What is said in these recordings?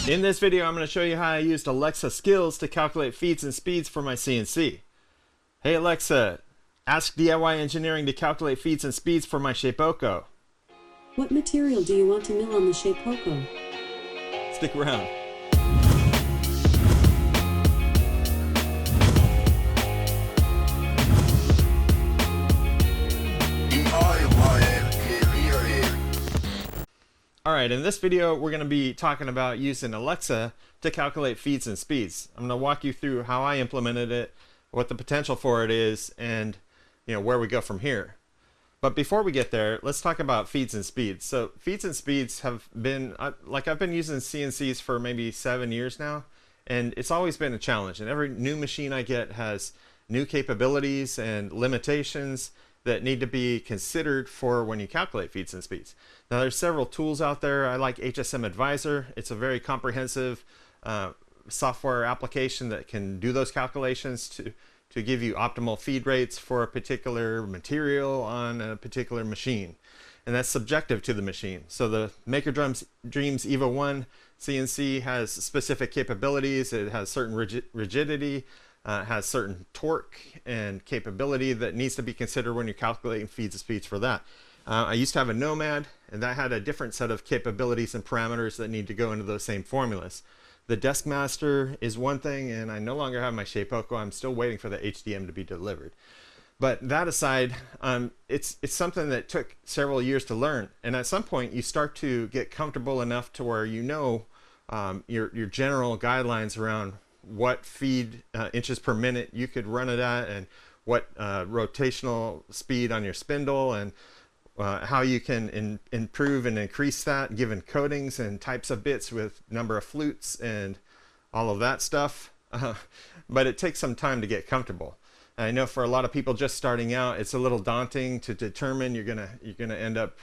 In this video, I'm going to show you how I used Alexa skills to calculate feeds and speeds for my CNC. Hey Alexa, ask DIY engineering to calculate feeds and speeds for my Shapeoko. What material do you want to mill on the Shapeoko? Stick around. Alright, in this video we're going to be talking about using Alexa to calculate feeds and speeds. I'm going to walk you through how I implemented it, what the potential for it is, and where we go from here. But before we get there, let's talk about feeds and speeds. So feeds and speeds have been, I've been using CNCs for maybe 7 years now, and it's always been a challenge. And every new machine I get has new capabilities and limitations that need to be considered for when you calculate feeds and speeds. Now there's several tools out there. I like HSM Advisor. It's a very comprehensive software application that can do those calculations to give you optimal feed rates for a particular material on a particular machine. And that's subjective to the machine. So the Maker Dreams Evo 1 CNC has specific capabilities. It has certain rigidity, has certain torque and capability that needs to be considered when you're calculating feeds and speeds for that. I used to have a Nomad, and that had a different set of capabilities and parameters that need to go into those same formulas. The Deskmaster is one thing, and I no longer have my Shapeoko. I'm still waiting for the HDM to be delivered. But that aside, it's something that took several years to learn. And at some point, you start to get comfortable enough to where you know your general guidelines around what feed inches per minute you could run it at, and what rotational speed on your spindle, and how you can improve and increase that given coatings and types of bits with number of flutes and all of that stuff. But it takes some time to get comfortable. And I know for a lot of people just starting out, it's a little daunting to determine. You're gonna end up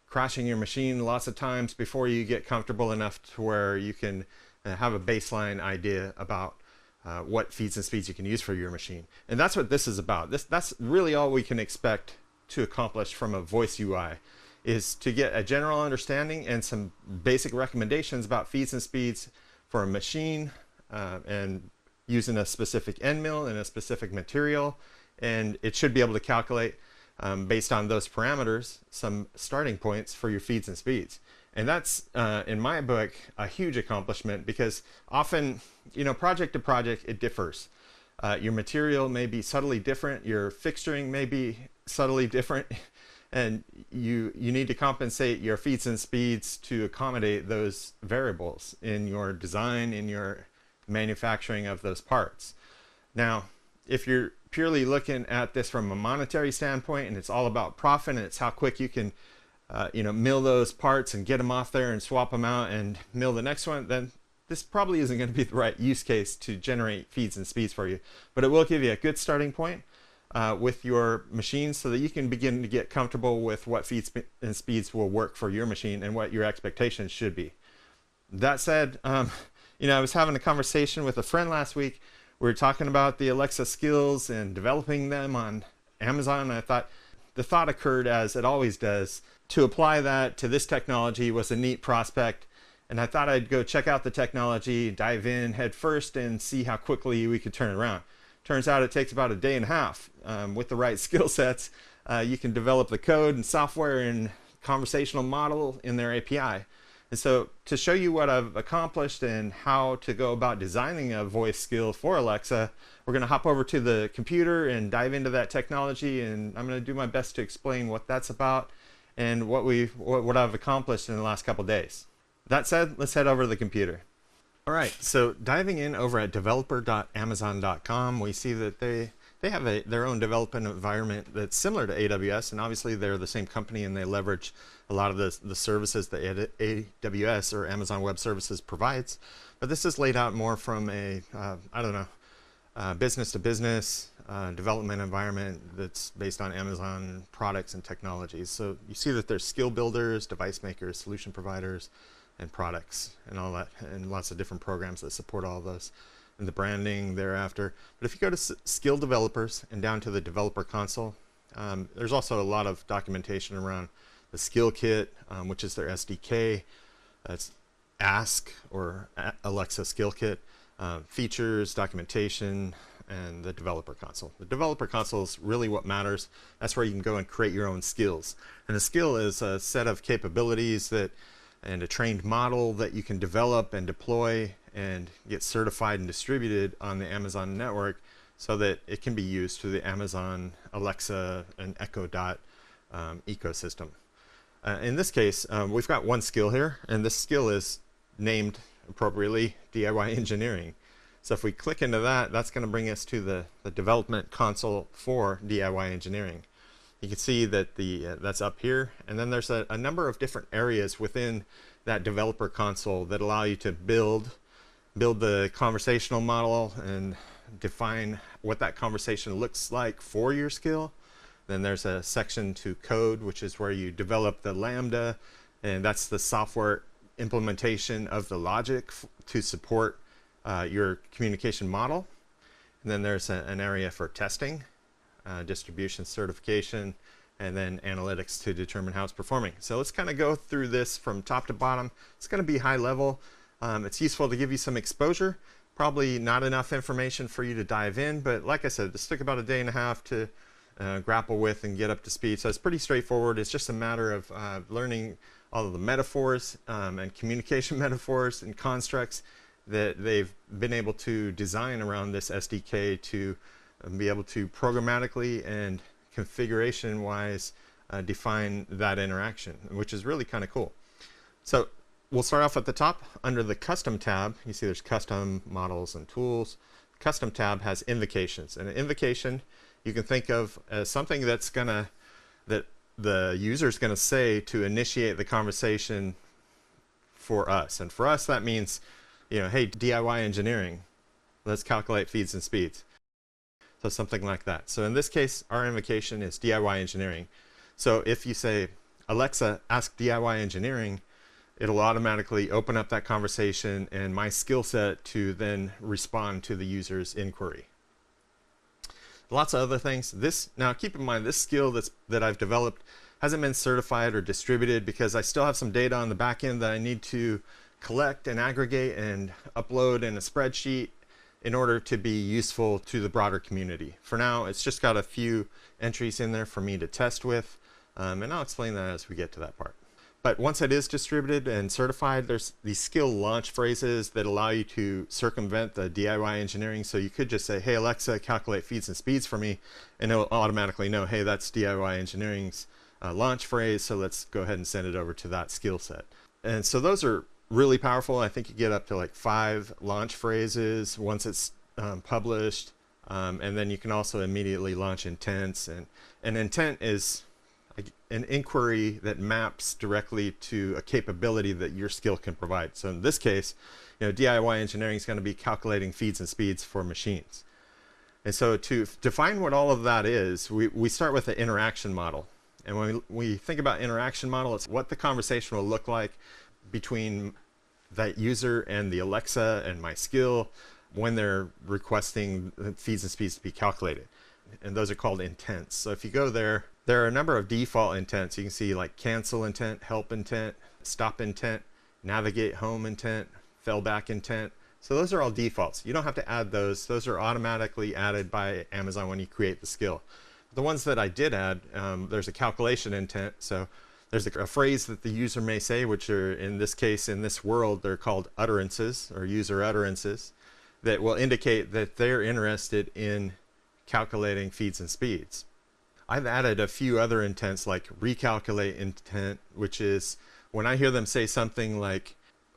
crashing your machine lots of times before you get comfortable enough to where you can have a baseline idea about what feeds and speeds you can use for your machine. And that's what this is about. That's really all we can expect to accomplish from a voice UI, is to get a general understanding and some basic recommendations about feeds and speeds for a machine, and using a specific end mill and a specific material, and it should be able to calculate based on those parameters some starting points for your feeds and speeds. And that's in my book a huge accomplishment, because often project to project it differs. Your material may be subtly different, your fixturing may be subtly different, and you need to compensate your feeds and speeds to accommodate those variables in your design, in your manufacturing of those parts. Now, if you're purely looking at this from a monetary standpoint, and it's all about profit, and it's how quick you can mill those parts and get them off there and swap them out and mill the next one, then this probably isn't going to be the right use case to generate feeds and speeds for you. But it will give you a good starting point with your machine, so that you can begin to get comfortable with what feeds and speeds will work for your machine and what your expectations should be. That said, I was having a conversation with a friend last week. We were talking about the Alexa skills and developing them on Amazon. And the thought occurred, as it always does, to apply that to this technology was a neat prospect. And I thought I'd go check out the technology, dive in head first, and see how quickly we could turn it around. Turns out it takes about a day and a half. With the right skill sets, you can develop the code and software and conversational model in their API. And so to show you what I've accomplished and how to go about designing a voice skill for Alexa, we're going to hop over to the computer and dive into that technology, and I'm going to do my best to explain what that's about and what I've accomplished in the last couple days. That said, let's head over to the computer. All right, so diving in over at developer.amazon.com, we see that they have their own development environment that's similar to AWS, and obviously they're the same company, and they leverage a lot of the services that AWS or Amazon Web Services provides. But this is laid out more from a, business to business development environment that's based on Amazon products and technologies. So you see that there's skill builders, device makers, solution providers, and products, and all that, and lots of different programs that support all of those, and the branding thereafter. But if you go to skill developers and down to the developer console, there's also a lot of documentation around the skill kit, which is their SDK. It's Ask or Alexa skill kit, features, documentation, and the developer console. The developer console is really what matters. That's where you can go and create your own skills. And a skill is a set of capabilities and a trained model that you can develop and deploy and get certified and distributed on the Amazon network so that it can be used through the Amazon Alexa and echodot ecosystem. In this case, we've got one skill here, and this skill is named appropriately DIY engineering. So if we click into that, that's going to bring us to the development console for DIY engineering. You can see that that's up here, and then there's a number of different areas within that developer console that allow you to build the conversational model and define what that conversation looks like for your skill. Then there's a section to code, which is where you develop the Lambda, and that's the software implementation of the logic to support your communication model. And then there's an area for testing, distribution certification, and then analytics to determine how it's performing. So let's kind of go through this from top to bottom. It's going to be high level. It's useful to give you some exposure. Probably not enough information for you to dive in, but like I said, this took about a day and a half to grapple with and get up to speed. So it's pretty straightforward. It's just a matter of learning all of the metaphors and communication metaphors and constructs that they've been able to design around this SDK to be able to programmatically and configuration wise define that interaction, which is really kind of cool. So we'll start off at the top under the custom tab. You see there's custom models and tools. Custom tab has invocations, and an invocation you can think of as something that the user is going to say to initiate the conversation for us. And for us, that means, hey, DIY engineering, let's calculate feeds and speeds. So something like that. So in this case, our invocation is DIY engineering. So if you say, Alexa, ask DIY engineering, it'll automatically open up that conversation and my skill set to then respond to the user's inquiry. Lots of other things. Now keep in mind, this skill that I've developed hasn't been certified or distributed because I still have some data on the back end that I need to collect and aggregate and upload in a spreadsheet in order to be useful to the broader community. For now, it's just got a few entries in there for me to test with, and I'll explain that as we get to that part. But once it is distributed and certified, there's these skill launch phrases that allow you to circumvent the DIY engineering. So you could just say, hey, Alexa, calculate feeds and speeds for me, and it'll automatically know, hey, that's DIY engineering's launch phrase, so let's go ahead and send it over to that skill set. And so those are really powerful. I think you get up to like 5 launch phrases once it's published, and then you can also immediately launch intents. And an intent is an inquiry that maps directly to a capability that your skill can provide. So in this case, DIY engineering is going to be calculating feeds and speeds for machines. And so to define what all of that is, we start with the interaction model. And when we think about interaction model, it's what the conversation will look like between that user and the Alexa and my skill when they're requesting the feeds and speeds to be calculated. And those are called intents. So if you go there are a number of default intents. You can see like cancel intent, help intent, stop intent, navigate home intent, fallback intent. So those are all defaults. You don't have to add those. Those are automatically added by Amazon when you create the skill. The ones that I did add, there's a calculation intent. So there's a phrase that the user may say, which are, in this case, in this world, they're called utterances or user utterances that will indicate that they're interested in calculating feeds and speeds. I've added a few other intents like recalculate intent, which is when I hear them say something like,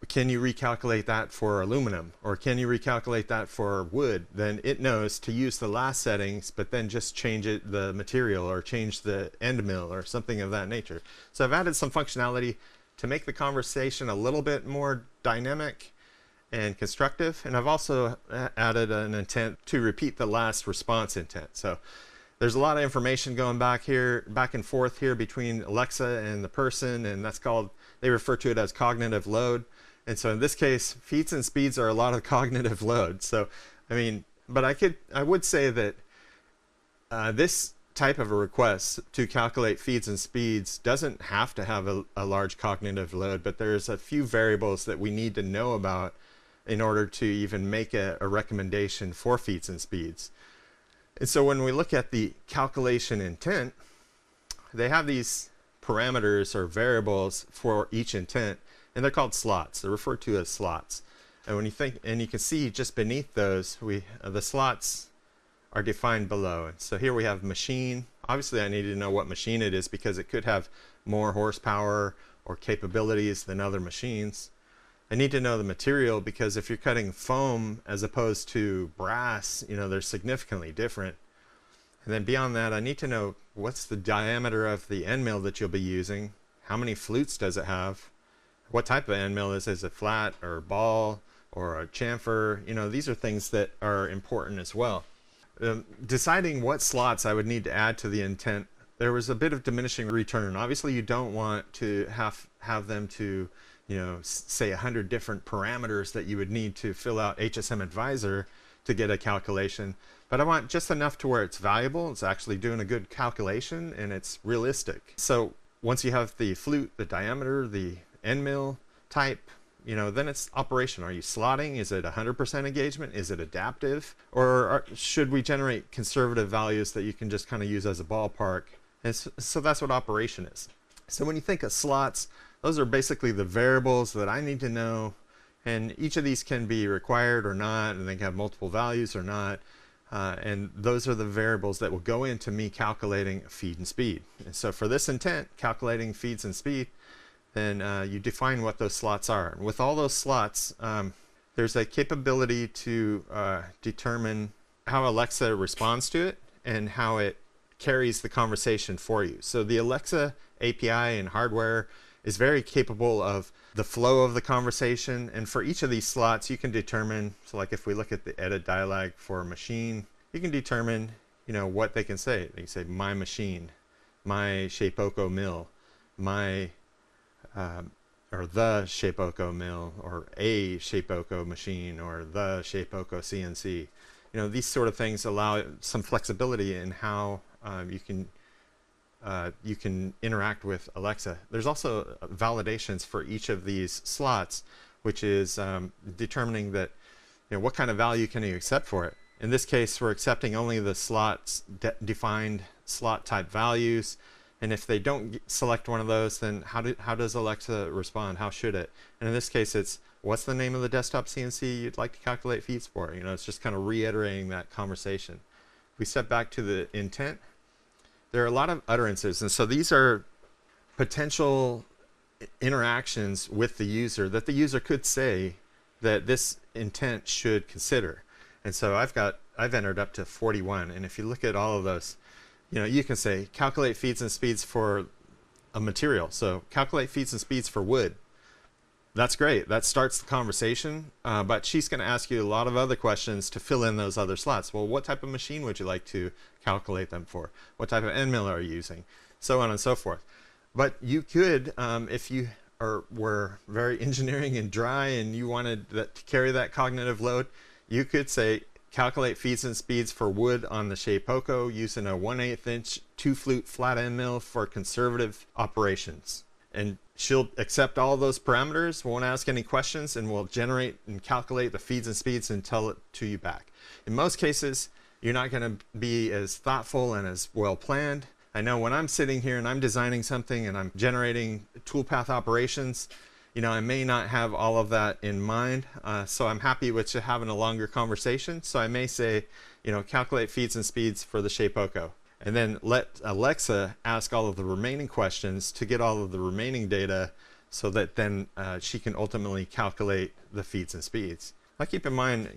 can you recalculate that for aluminum? Or can you recalculate that for wood? Then it knows to use the last settings, but then just change the material or change the end mill or something of that nature. So I've added some functionality to make the conversation a little bit more dynamic and constructive. And I've also added an intent to repeat the last response intent. So there's a lot of information going back and forth here between Alexa and the person, and that's called, they refer to it as cognitive load. And so in this case, feeds and speeds are a lot of cognitive load. So, I mean, but I would say that this type of a request to calculate feeds and speeds doesn't have to have a large cognitive load, but there's a few variables that we need to know about in order to even make a recommendation for feeds and speeds. And so when we look at the calculation intent, they have these parameters or variables for each intent, and they're called slots. They're referred to as slots. And when you think, and you can see just beneath those, the slots are defined below. And so here we have machine. Obviously, I need to know what machine it is because it could have more horsepower or capabilities than other machines. I need to know the material because if you're cutting foam as opposed to brass, they're significantly different. And then beyond that, I need to know what's the diameter of the end mill that you'll be using. How many flutes does it have? What type of end mill is it? Is it flat or ball or a chamfer? These are things that are important as well. Deciding what slots I would need to add to the intent, there was a bit of diminishing return. Obviously, you don't want to have them to say 100 different parameters that you would need to fill out HSM Advisor to get a calculation. But I want just enough to where it's valuable, it's actually doing a good calculation, and it's realistic. So once you have the flute, the diameter, the end mill type, then it's operation. Are you slotting? Is it 100% engagement? Is it adaptive? Or should we generate conservative values that you can just kind of use as a ballpark? And so that's what operation is. So when you think of slots, those are basically the variables that I need to know, and each of these can be required or not, and they can have multiple values or not, and those are the variables that will go into me calculating feed and speed. And so for this intent, calculating feeds and speed, then you define what those slots are. And with all those slots, there's a capability to determine how Alexa responds to it and how it carries the conversation for you. So the Alexa API and hardware is very capable of the flow of the conversation, and for each of these slots you can determine, so like if we look at the edit dialog for machine, you can determine what they can say. They can say my machine, my Shapeoko mill, my or the Shapeoko mill, or a Shapeoko machine, or the Shapeoko CNC. These sort of things allow some flexibility in how you can interact with Alexa. There's also validations for each of these slots, which is determining that what kind of value can you accept for it. In this case, we're accepting only the slots defined slot type values, and if they don't select one of those, then how does Alexa respond? How should it? And in this case, it's what's the name of the desktop CNC you'd like to calculate feeds for? It's just kind of reiterating that conversation. If we step back to the intent, there are a lot of utterances, and so these are potential interactions with the user that the user could say that this intent should consider. And so I've entered up to 41, and if you look at all of those, you can say calculate feeds and speeds for a material. So calculate feeds and speeds for wood. That's great. That starts the conversation, but she's going to ask you a lot of other questions to fill in those other slots. Well, what type of machine would you like to calculate them for? What type of end mill are you using? So on and so forth. But you could, if you were very engineering and dry and you wanted to carry that cognitive load, you could say calculate feeds and speeds for wood on the Shapeoko using a 1/8 inch 2-flute flat end mill for conservative operations. And she'll accept all those parameters, won't ask any questions, and will generate and calculate the feeds and speeds and tell it to you back. In most cases, you're not going to be as thoughtful and as well planned. I know when I'm sitting here and I'm designing something and I'm generating toolpath operations, I may not have all of that in mind, so I'm happy with just having a longer conversation. So I may say, calculate feeds and speeds for the Shapeoko, and then let Alexa ask all of the remaining questions to get all of the remaining data so that then she can ultimately calculate the feeds and speeds. Now keep in mind,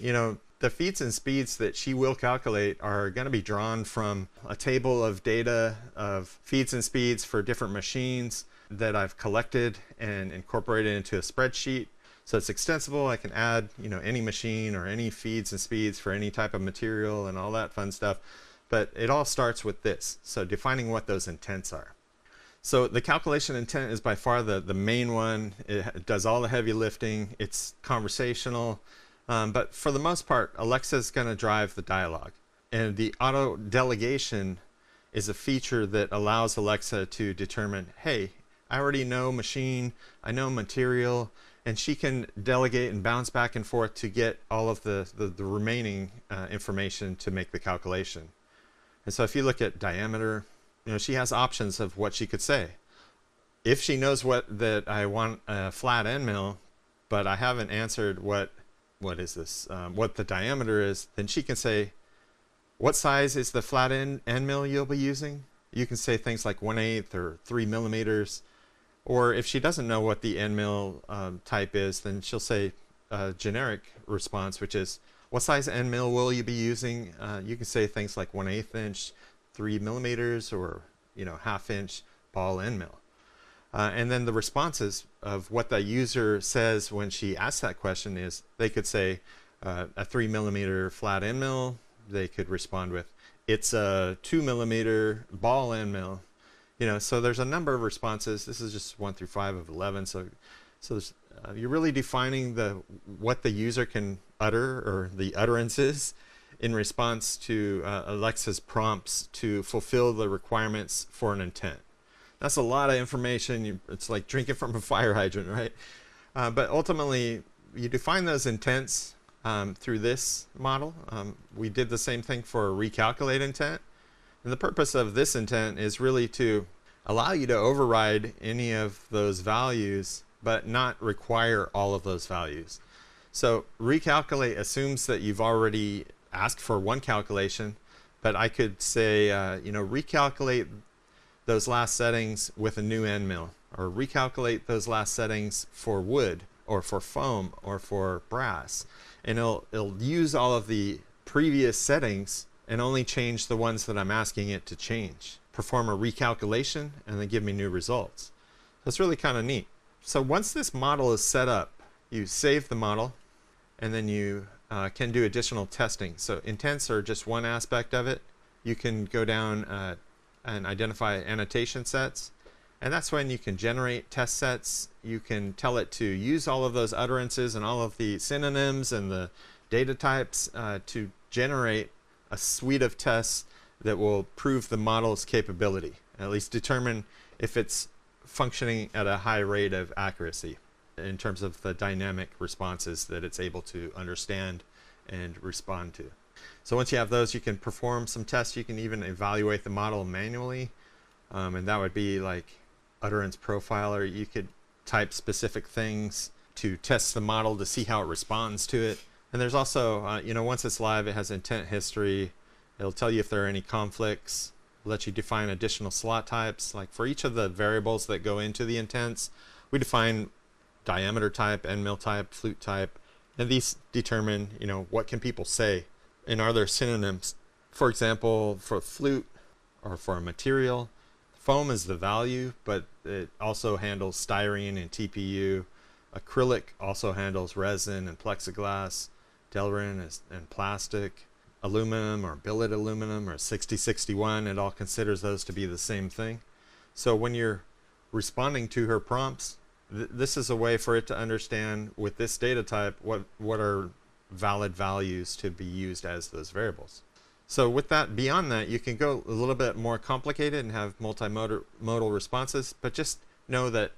the feeds and speeds that she will calculate are going to be drawn from a table of data of feeds and speeds for different machines that I've collected and incorporated into a spreadsheet. So it's extensible. I can add, any machine or any feeds and speeds for any type of material and all that fun stuff. But it all starts with this. So defining what those intents are. So the calculation intent is by far the main one. It does all the heavy lifting. It's conversational. But for the most part, Alexa's going to drive the dialogue. And the auto delegation is a feature that allows Alexa to determine, hey, I already know machine, I know material, and she can delegate and bounce back and forth to get all of the remaining information to make the calculation. And so if you look at diameter, she has options of what she could say. If she knows that I want a flat end mill, but I haven't answered what the diameter is, then she can say, what size is the flat end mill you'll be using? You can say things like 1/8 or 3 millimeters. Or if she doesn't know what the end mill type is, then she'll say a generic response, which is, what size end mill will you be using? You can say things like 1/8 inch, 3 millimeters, or 1/2 inch ball end mill. And then the responses of what the user says when she asks that question is, they could say a 3 millimeter flat end mill. They could respond with, it's a 2 millimeter ball end mill. So there's a number of responses. This is just 1 through 5 of 11. So there's, you're really defining what the user can utter, or the utterances, in response to Alexa's prompts to fulfill the requirements for an intent. That's a lot of information. It's like drinking from a fire hydrant, right? But ultimately, you define those intents through this model. We did the same thing for Recalculate Intent. And the purpose of this intent is really to allow you to override any of those values, but not require all of those values. So Recalculate assumes that you've already asked for one calculation, but I could say, recalculate those last settings with a new end mill, or recalculate those last settings for wood, or for foam, or for brass. And it'll use all of the previous settings and only change the ones that I'm asking it to change. Perform a recalculation and then give me new results. That's really kind of neat. So once this model is set up, you save the model, and then you can do additional testing. So intents are just one aspect of it. You can go down and identify annotation sets, and that's when you can generate test sets. You can tell it to use all of those utterances and all of the synonyms and the data types to generate a suite of tests that will prove the model's capability, at least determine if it's functioning at a high rate of accuracy in terms of the dynamic responses that it's able to understand and respond to. So once you have those, you can perform some tests. You can even evaluate the model manually, and that would be like utterance profiler. You could type specific things to test the model to see how it responds to it. And there's also, once it's live, it has intent history. It'll tell you if there are any conflicts, let you define additional slot types. Like for each of the variables that go into the intents, we define diameter type, end mill type, flute type, and these determine, what can people say, and are there synonyms. For example, for flute or for a material, foam is the value, but it also handles styrene and TPU. Acrylic also handles resin and plexiglass. Delrin and plastic. Aluminum or billet aluminum or 6061, it all considers those to be the same thing. So when you're responding to her prompts, this is a way for it to understand with this data type what are valid values to be used as those variables. So with that, beyond that, you can go a little bit more complicated and have multimodal responses, but just know that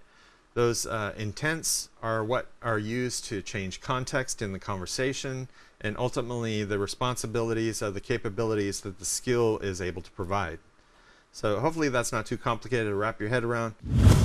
those intents are what are used to change context in the conversation, and ultimately the responsibilities are the capabilities that the skill is able to provide. So hopefully that's not too complicated to wrap your head around.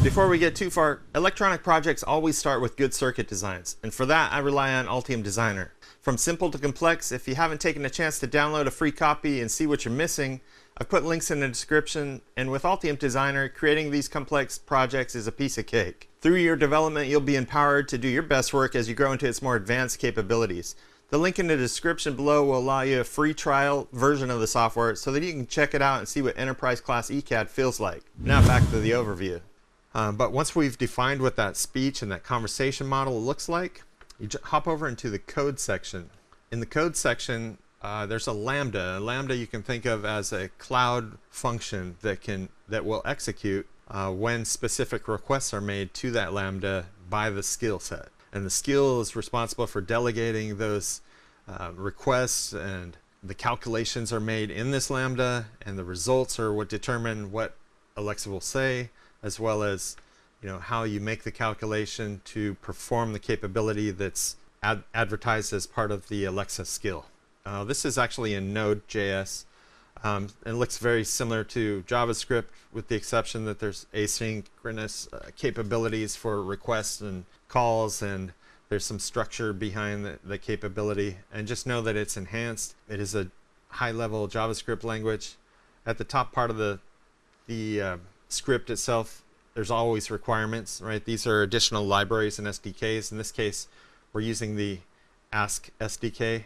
Before we get too far, electronic projects always start with good circuit designs, and for that I rely on Altium Designer. From simple to complex, if you haven't taken a chance to download a free copy and see what you're missing, I've put links in the description, and with Altium Designer, creating these complex projects is a piece of cake. Through your development, you'll be empowered to do your best work as you grow into its more advanced capabilities. The link in the description below will allow you a free trial version of the software so that you can check it out and see what enterprise class ECAD feels like. Now back to the overview. But once we've defined what that speech and that conversation model looks like, you hop over into the code section. In the code section, there's a Lambda. A Lambda you can think of as a cloud function that will execute when specific requests are made to that Lambda by the skill set. And the skill is responsible for delegating those requests and the calculations are made in this Lambda, and the results are what determine what Alexa will say, as well as how you make the calculation to perform the capability that's advertised as part of the Alexa skill. This is actually in Node.js. It looks very similar to JavaScript, with the exception that there's asynchronous capabilities for requests and calls, and there's some structure behind the capability. And just know that it's enhanced. It is a high-level JavaScript language. At the top part of the script itself, there's always requirements, right? These are additional libraries and SDKs. In this case, we're using the Ask SDK,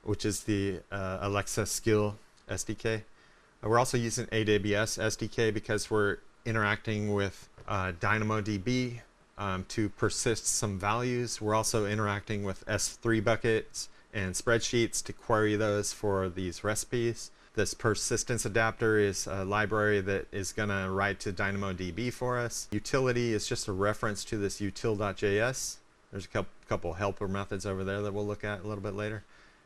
which is the Alexa skill SDK. We're also using AWS SDK because we're interacting with DynamoDB to persist some values. We're also interacting with S3 buckets and spreadsheets to query those for these recipes. This persistence adapter is a library that is going to write to DynamoDB for us. Utility is just a reference to this util.js. There's a couple helper methods over there that we'll look at a little bit later.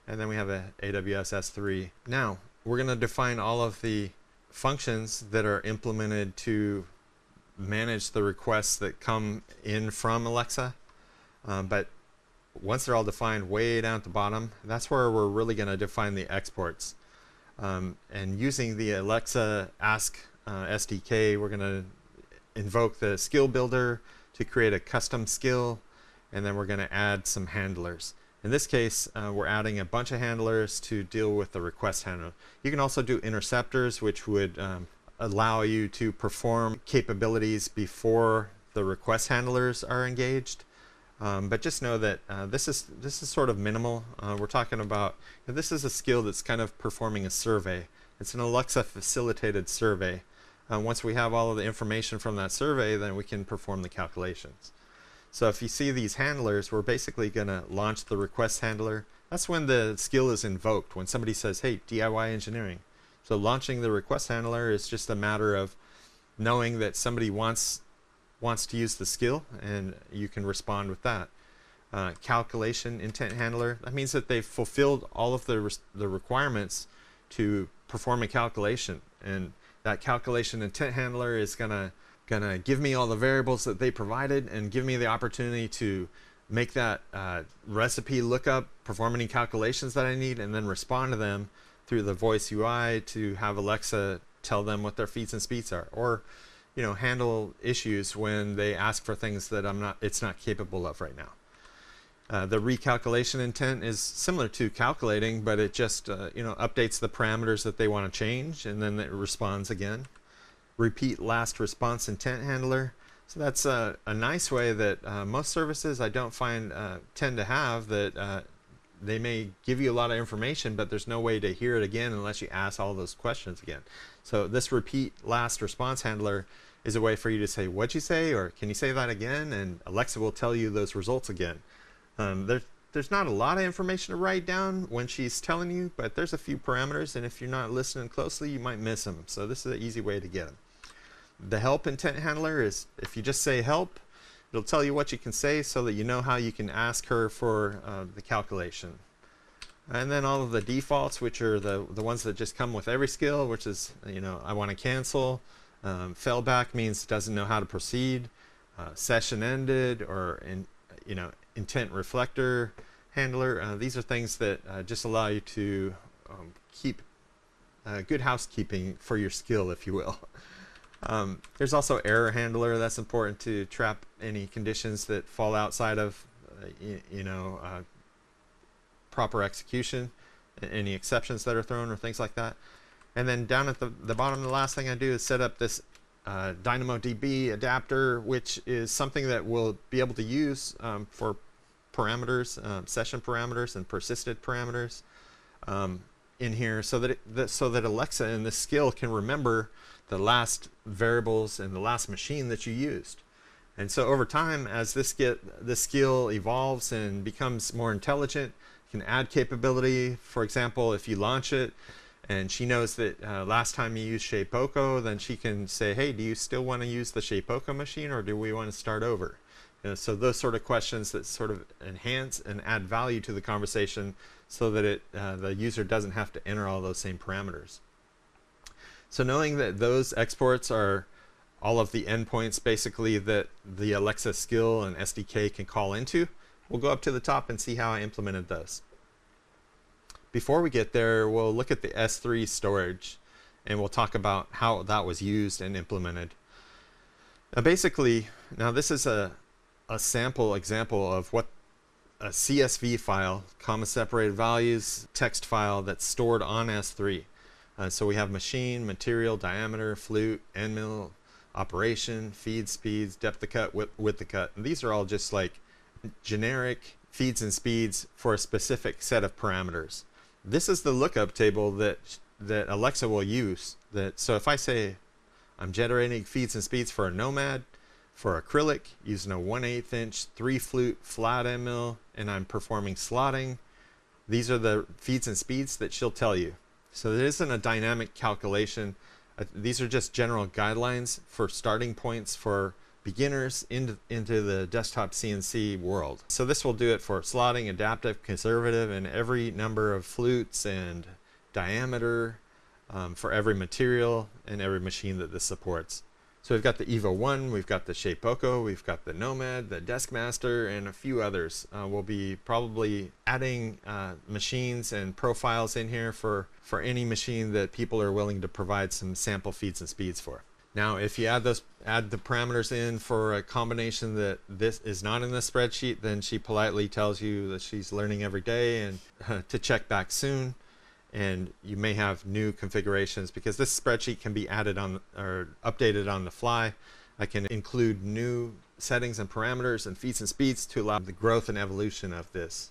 And then we have a AWS S3. Now, we're going to define all of the functions that are implemented to manage the requests that come in from Alexa. But once they're all defined way down at the bottom, that's where we're really going to define the exports. And using the Alexa Ask SDK, we're going to invoke the skill builder to create a custom skill, and then we're going to add some handlers. In this case, we're adding a bunch of handlers to deal with the request handler. You can also do interceptors, which would allow you to perform capabilities before the request handlers are engaged. But just know that this is sort of minimal. We're talking about, this is a skill that's kind of performing a survey. It's an Alexa facilitated survey. Once we have all of the information from that survey, then we can perform the calculations. So if you see these handlers, we're basically going to launch the request handler. That's when the skill is invoked, when somebody says, hey, DIY engineering. So launching the request handler is just a matter of knowing that somebody wants to use the skill, and you can respond with that. Calculation intent handler, that means that they've fulfilled all of the requirements to perform a calculation, and that calculation intent handler is gonna give me all the variables that they provided and give me the opportunity to make that recipe lookup, perform any calculations that I need, and then respond to them through the voice UI to have Alexa tell them what their feeds and speeds are, or handle issues when they ask for things that it's not capable of right now. The recalculation intent is similar to calculating, but it just updates the parameters that they want to change, and then it responds again. Repeat last response intent handler. So that's a nice way that most services I don't find tend to have, that they may give you a lot of information, but there's no way to hear it again unless you ask all those questions again. So this repeat last response handler is a way for you to say, what'd you say, or can you say that again? And Alexa will tell you those results again. There's not a lot of information to write down when she's telling you, but there's a few parameters, and if you're not listening closely, you might miss them. So this is an easy way to get them. The help intent handler is, if you just say help, it'll tell you what you can say so that you know how you can ask her for the calculation. And then all of the defaults, which are the ones that just come with every skill, which is, I want to cancel. Failback means doesn't know how to proceed. Session ended, or intent reflector handler. These are things that just allow you to keep good housekeeping for your skill, if you will. There's also error handler. That's important to trap any conditions that fall outside of proper execution, any exceptions that are thrown or things like that. And then down at the bottom, the last thing I do is set up this DynamoDB adapter, which is something that we'll be able to use for parameters, session parameters and persisted parameters in here, so that Alexa in this skill can remember the last variables and the last machine that you used. And so over time, as this skill evolves and becomes more intelligent, you can add capability. For example, if you launch it and she knows that last time you used ShapeOko, then she can say, hey, do you still want to use the ShapeOko machine, or do we want to start over? So those sort of questions that sort of enhance and add value to the conversation so that the user doesn't have to enter all those same parameters. So knowing that those exports are all of the endpoints basically that the Alexa skill and SDK can call into, we'll go up to the top and see how I implemented those. Before we get there, we'll look at the S3 storage and we'll talk about how that was used and implemented. Now basically, this is a sample example of what a CSV file, comma separated values, text file that's stored on S3. So we have machine, material, diameter, flute, end mill, operation, feed speeds, depth of cut, width of cut. And these are all just like generic feeds and speeds for a specific set of parameters. This is the lookup table that Alexa will use. So if I say I'm generating feeds and speeds for a Nomad, for acrylic, using a 1/8 inch 3 flute flat end mill, and I'm performing slotting, these are the feeds and speeds that she'll tell you. So there isn't a dynamic calculation. These are just general guidelines for starting points for beginners into the desktop CNC world. So this will do it for slotting, adaptive, conservative, and every number of flutes and diameter for every material and every machine that this supports. So we've got the Evo 1, we've got the Shapeoko, we've got the Nomad, the Deskmaster, and a few others. We'll be probably adding machines and profiles in here for any machine that people are willing to provide some sample feeds and speeds for. Now, if you add the parameters in for a combination that this is not in the spreadsheet, then she politely tells you that she's learning every day and to check back soon. And you may have new configurations because this spreadsheet can be added on or updated on the fly. I can include new settings and parameters and feeds and speeds to allow the growth and evolution of this.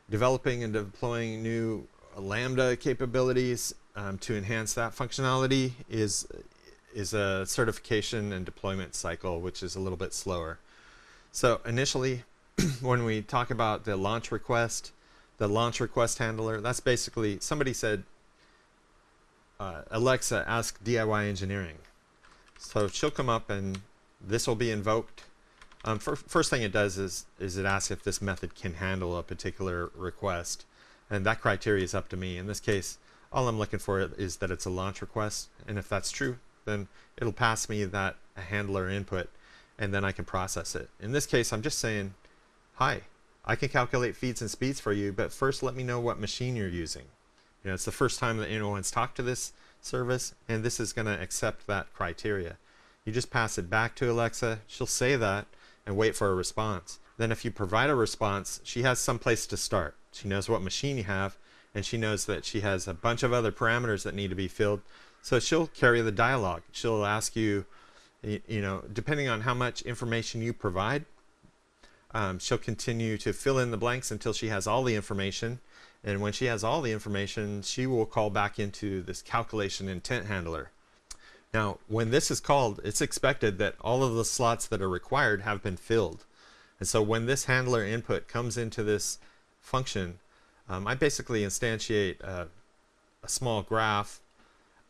Developing and deploying new Lambda capabilities to enhance that functionality is a certification and deployment cycle, which is a little bit slower. So initially, when we talk about the launch request handler, that's basically somebody said, Alexa, ask DIY engineering. So she'll come up and this will be invoked. First thing it does is it asks if this method can handle a particular request. And that criteria is up to me. In this case, all I'm looking for is that it's a launch request. And if that's true, then it'll pass me that a handler input and then I can process it. In this case, I'm just saying, hi, I can calculate feeds and speeds for you, but first let me know what machine you're using. It's the first time that anyone's talked to this service, and this is going to accept that criteria. You just pass it back to Alexa, she'll say that, and wait for a response. Then if you provide a response, she has some place to start. She knows what machine you have, and she knows that she has a bunch of other parameters that need to be filled. So she'll carry the dialogue. She'll ask you, depending on how much information you provide, she'll continue to fill in the blanks until she has all the information. And when she has all the information, she will call back into this calculation intent handler. Now, when this is called, it's expected that all of the slots that are required have been filled. And so when this handler input comes into this function, I basically instantiate a small graph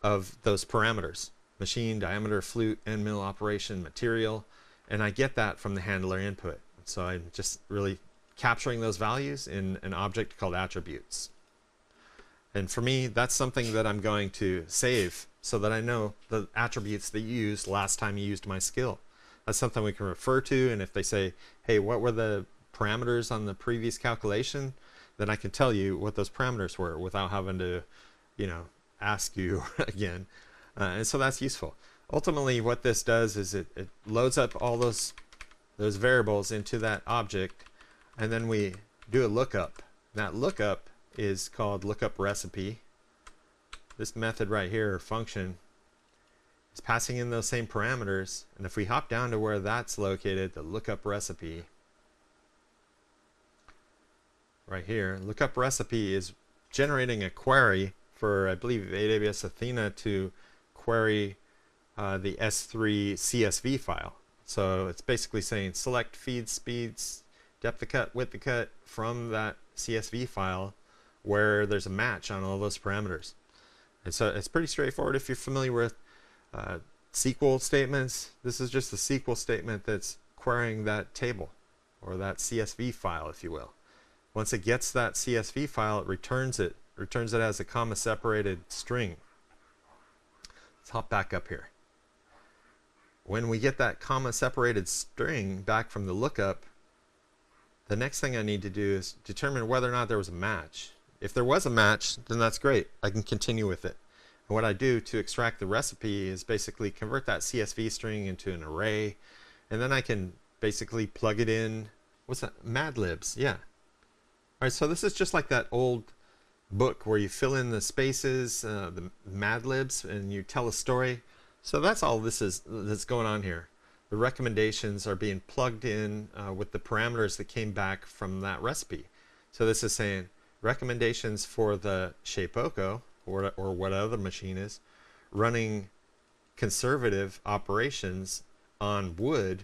of those parameters: machine, diameter, flute, end mill, operation, material, and I get that from the handler input. So I'm just really capturing those values in an object called attributes. And for me, that's something that I'm going to save so that I know the attributes that you used last time you used my skill. That's something we can refer to, and if they say, hey, what were the parameters on the previous calculation, then I can tell you what those parameters were without having to, ask you again. And so that's useful. Ultimately, what this does is it loads up all those variables into that object, and then we do a lookup. That lookup is called lookup recipe. This method right here, or function, is passing in those same parameters, and if we hop down to where that's located, the lookup recipe right here, lookup recipe is generating a query for, I believe, AWS Athena to query the S3 CSV file. So it's basically saying select feed speeds, depth of cut, width of cut from that CSV file where there's a match on all those parameters. And so it's pretty straightforward if you're familiar with SQL statements. This is just a SQL statement that's querying that table or that CSV file, if you will. Once it gets that CSV file, it returns it as a comma separated string. Let's hop back up here. When we get that comma separated string back from the lookup, the next thing I need to do is determine whether or not there was a match. If there was a match, then that's great. I can continue with it. And what I do to extract the recipe is basically convert that CSV string into an array, and then I can basically plug it in. What's that? Mad Libs, yeah. All right, so this is just like that old book where you fill in the spaces, the Mad Libs, and you tell a story. So that's all that's going on here. The recommendations are being plugged in with the parameters that came back from that recipe. So this is saying recommendations for the Shapeoko, or what other machine is, running conservative operations on wood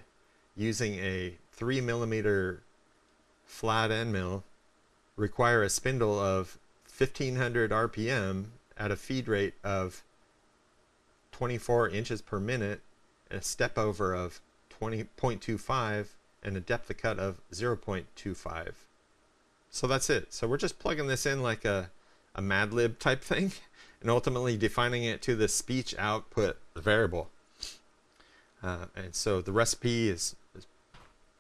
using a 3mm flat end mill, require a spindle of 1500 RPM at a feed rate of 24 inches per minute, a step over of 20.25, and a depth of cut of 0.25. So that's it. So we're just plugging this in like a Mad Lib type thing, and ultimately defining it to the speech output variable. And so the recipe is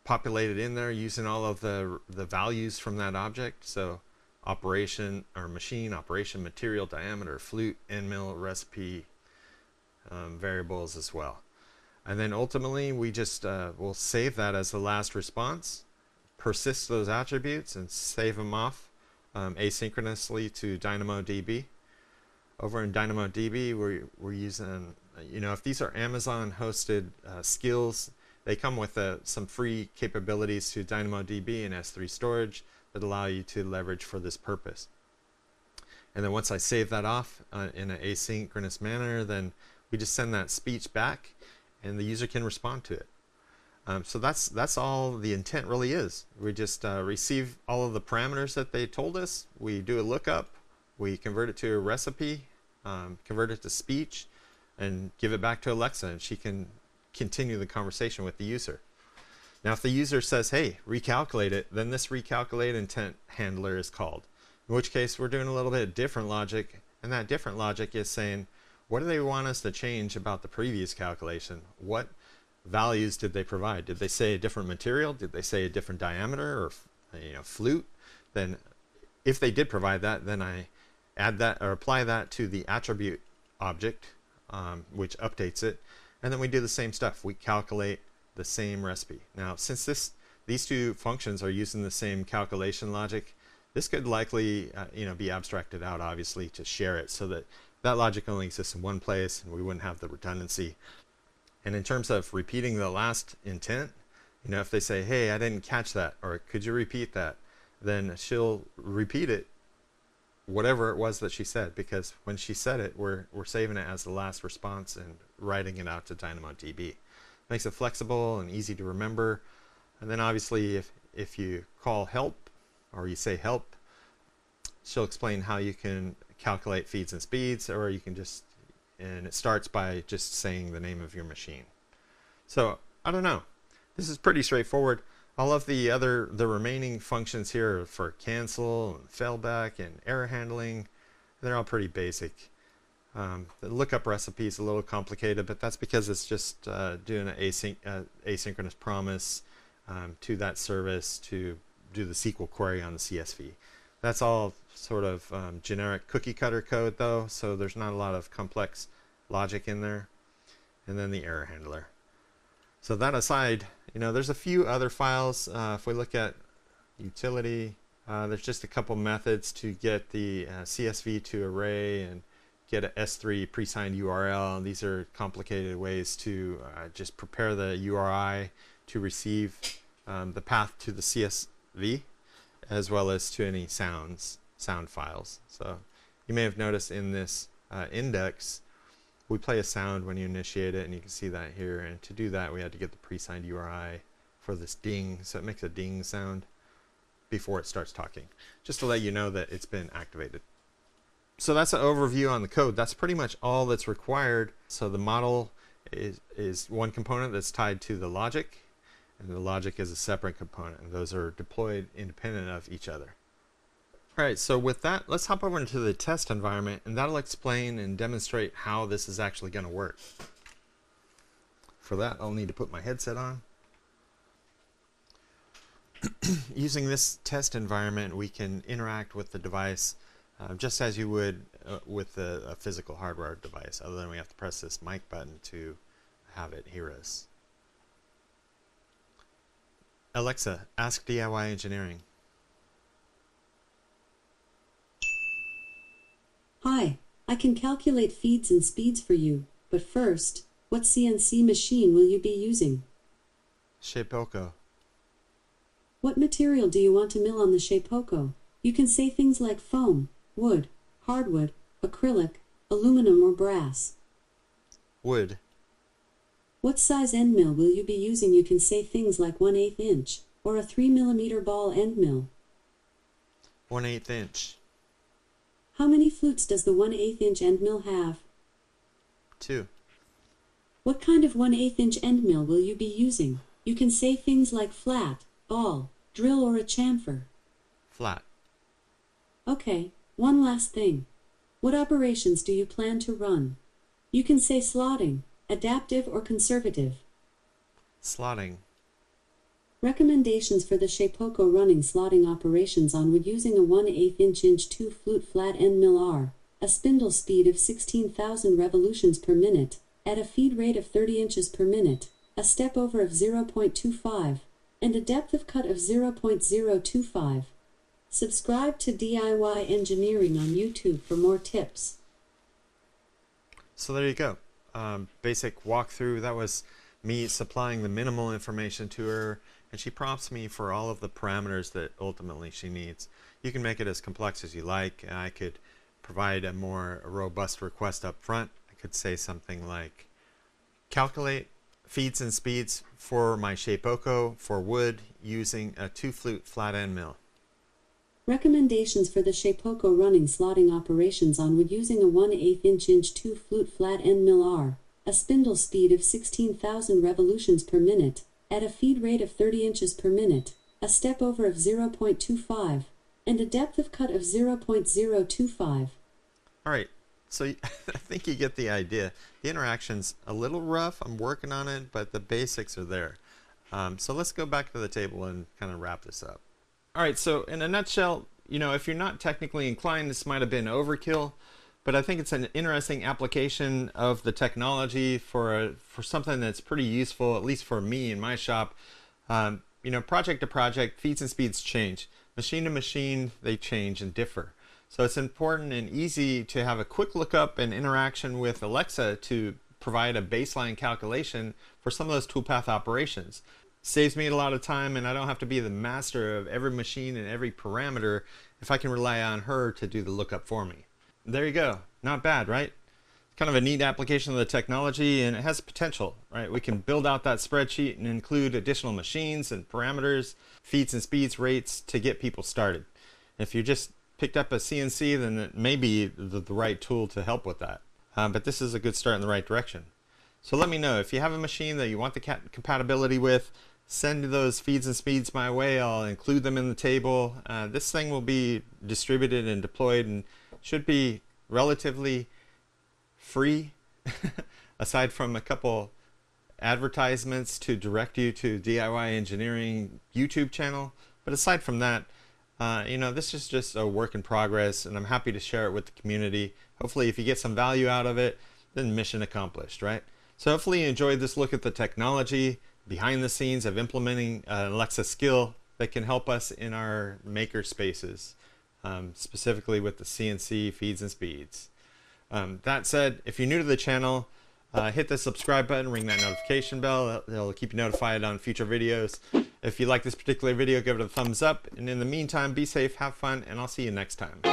populated in there using all of the values from that object. So operation or machine, operation, material, diameter, flute, end mill, recipe, variables as well. And then ultimately we just will save that as the last response, persist those attributes, and save them off asynchronously to DynamoDB. Over in DynamoDB, we're using, if these are Amazon hosted skills, they come with some free capabilities to DynamoDB and S3 storage that allow you to leverage for this purpose. And then once I save that off in an asynchronous manner, then we just send that speech back, and the user can respond to it. So that's all the intent really is. We just receive all of the parameters that they told us. We do a lookup. We convert it to a recipe, convert it to speech, and give it back to Alexa, and she can continue the conversation with the user. Now, if the user says, hey, recalculate it, then this Recalculate Intent handler is called. In which case, we're doing a little bit of different logic, and that different logic is saying, what do they want us to change about the previous calculation? What values did they provide? Did they say a different material? Did they say a different diameter or flute? Then if they did provide that, then I add that or apply that to the attribute object, which updates it, and then we do the same stuff. We calculate the same recipe. Now, since these two functions are using the same calculation logic, this could likely be abstracted out, obviously, to share it so that that logic only exists in one place and we wouldn't have the redundancy. And in terms of repeating the last intent, if they say, hey, I didn't catch that, or could you repeat that, then she'll repeat it, whatever it was that she said, because when she said it, we're saving it as the last response and writing it out to DynamoDB. Makes it flexible and easy to remember. And then obviously if you call help or you say help, she'll explain how you can calculate feeds and speeds, or you can and it starts by just saying the name of your machine. So I don't know, this is pretty straightforward. All of the remaining functions here for cancel and failback and error handling, they're all pretty basic. The lookup recipe is a little complicated, but that's because it's just doing an asynchronous promise to that service to do the SQL query on the CSV. That's all sort of generic cookie cutter code though, so there's not a lot of complex logic in there. And then the error handler. So that aside, there's a few other files. If we look at utility, there's just a couple methods to get the CSV to array and get an S3 pre-signed URL. These are complicated ways to just prepare the URI to receive the path to the CSV, as well as to any sound files. So you may have noticed in this index, we play a sound when you initiate it, and you can see that here. And to do that, we had to get the pre-signed URI for this ding, so it makes a ding sound before it starts talking, just to let you know that it's been activated. So that's an overview on the code. That's pretty much all that's required. So the model is one component that's tied to the logic, and the logic is a separate component, and those are deployed independent of each other. Alright, so with that, let's hop over into the test environment, and that'll explain and demonstrate how this is actually going to work. For that, I'll need to put my headset on. Using this test environment, we can interact with the device just as you would with a physical hardware device, other than we have to press this mic button to have it hear us. Alexa, ask DIY engineering. Hi, I can calculate feeds and speeds for you, but first, what CNC machine will you be using? CNCowners. What material do you want to mill on the CNCowners? You can say things like foam, wood, hardwood, acrylic, aluminum or brass. Wood. What size end mill will you be using? You can say things like 1/8 inch, or a 3 mm ball end mill. 1/8 inch. How many flutes does the 1/8 inch end mill have? 2. What kind of 1/8 inch end mill will you be using? You can say things like flat, ball, drill or a chamfer. Flat. Okay, one last thing. What operations do you plan to run? You can say slotting, adaptive or conservative. Slotting. Recommendations for the CNCowners running slotting operations on wood using a 1/8 inch 2 flute flat end mill are: a spindle speed of 16,000 revolutions per minute, at a feed rate of 30 inches per minute, a step over of 0.25, and a depth of cut of 0.025. Subscribe to DIY Engineering on YouTube for more tips. So there you go. Basic walkthrough. That was me supplying the minimal information to her, and she prompts me for all of the parameters that ultimately she needs. You can make it as complex as you like. I could provide a more robust request up front. I could say something like, calculate feeds and speeds for my CNCowners for wood using a 2 flute flat end mill. Recommendations for the CNCowners running slotting operations on wood using a 1/8 inch 2 flute flat end mill are: a spindle speed of 16,000 revolutions per minute, at a feed rate of 30 inches per minute, a step over of 0.25, and a depth of cut of 0.025. Alright, so I think you get the idea. The interaction's a little rough. I'm working on it, but the basics are there. So let's go back to the table and kind of wrap this up. Alright, so in a nutshell, if you're not technically inclined, this might have been overkill, but I think it's an interesting application of the technology for something that's pretty useful, at least for me in my shop. Project to project, feeds and speeds change. Machine to machine, they change and differ. So it's important and easy to have a quick lookup and interaction with Alexa to provide a baseline calculation for some of those toolpath operations. Saves me a lot of time, and I don't have to be the master of every machine and every parameter if I can rely on her to do the lookup for me. There you go. Not bad, right? Kind of a neat application of the technology, and it has potential, right? We can build out that spreadsheet and include additional machines and parameters, feeds and speeds, rates to get people started. If you just picked up a CNC, then it may be the right tool to help with that. But this is a good start in the right direction. So let me know if you have a machine that you want the compatibility with. Send those feeds and speeds my way. I'll include them in the table. This thing will be distributed and deployed and should be relatively free aside from a couple advertisements to direct you to DIY Engineering YouTube channel. But aside from that, this is just a work in progress, and I'm happy to share it with the community. Hopefully if you get some value out of it, then mission accomplished, right? So hopefully you enjoyed this look at the technology behind the scenes of implementing an Alexa skill that can help us in our maker spaces, specifically with the CNC feeds and speeds. That said, if you're new to the channel, hit the subscribe button, ring that notification bell. It'll keep you notified on future videos. If you like this particular video, give it a thumbs up. And in the meantime, be safe, have fun, and I'll see you next time.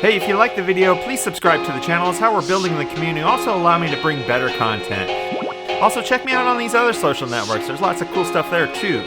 Hey, if you like the video, please subscribe to the channel. It's how we're building the community. Also allow me to bring better content. Also check me out on these other social networks. There's lots of cool stuff there too.